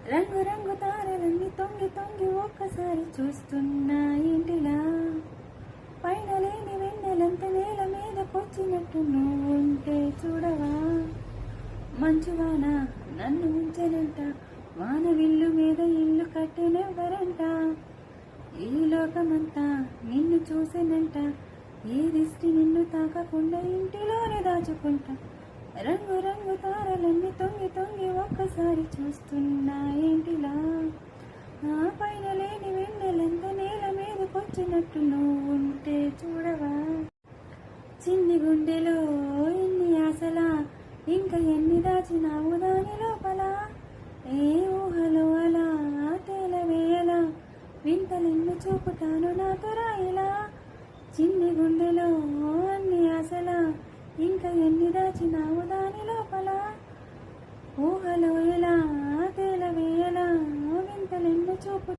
రంగు రంగు తారలన్నీ తొంగి తొంగి ఒక్కసారి చూస్తున్నా ఇంటిలా పైన లేని వెన్నెలంత నేల మీదకొచ్చినట్టు నువ్వుంటే చూడవా మంచువాన నన్ను ఉంచనంట వాన విల్లు మీద ఇల్లు కట్టెనెవ్వరంట ఈ లోకమంతా నిన్ను చూసేనంట ఏ దిష్టి నిన్ను తాకకుండా ఇంటిలోనే దాచుకుంటా రంగు రంగు తారలన్నీ తొంగి తొంగి ఒక్కసారి చూస్తున్నా ఇంటిలా ఆ పైన లేని వెన్నెలంత నేల మీదకొచ్చినట్టు నువ్వుంటే చూడవా చిన్ని గుండెలో ఇన్ని ఆశలా ఇంకా ఎన్ని దాచినావు దాని లోపల ఏ ఊహలో అలా తేలవేయలా వింతలెన్ను చూపుతాను నాతో రాయిలా చిన్ని గుండెలో అన్ని ఆశలా ఇంకా ఎన్ని దాచినావు దాని లోపల ఊహలో ఎలా